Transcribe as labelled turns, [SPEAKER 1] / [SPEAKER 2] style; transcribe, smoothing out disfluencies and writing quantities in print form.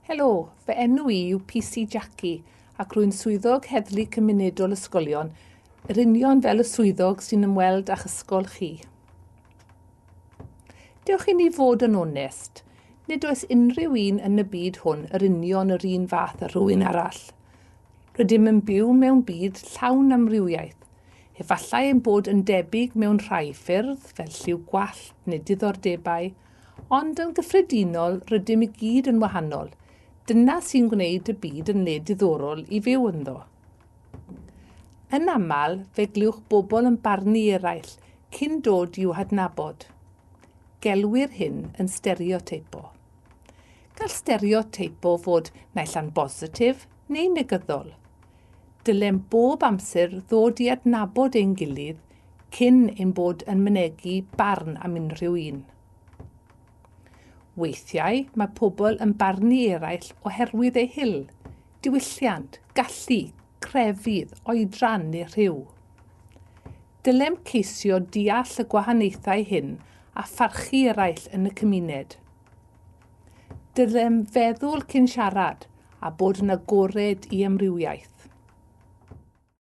[SPEAKER 1] Helo, fy enw I yw PC Jackie ac rwy'n swyddog heddlu cymunedol ysgolion, yr union fel y swyddog sy'n ymweld â'ch ysgol chi. Dewch i ni fod yn onest, nid oes unrhyw un yn y byd hwn yr union yr un fath â rhywun arall. Rydym yn byw mewn byd llawn amrywiaeth, efallai ein bod yn debyg mewn rhai ffyrdd fel lliw gwallt neu diddordebau, ond yn gyffredinol rydym i gyd yn wahanol. Dyna sy'n gwneud y byd yn le diddorol i fyw ynddo. Yn aml, fe glywch bobl yn barnu eraill cyn dod i'w hadnabod. Gelwir hyn yn stereoteipo. Gall stereoteipo fod naill yn bositif neu negyddol. Dylem bob amser ddod i adnabod ein gilydd cyn ein bod yn mynegu barn am unrhyw un. Weithiau mae pobl yn barnu eraill oherwydd eu hil, diwylliant, gallu, crefydd, oedran neu rhyw. Dylem ceisio deall y gwahaniaethau hyn a pharchu eraill yn y cymuned. Dylem feddwl cyn siarad a bod yn agored i amrywiaeth.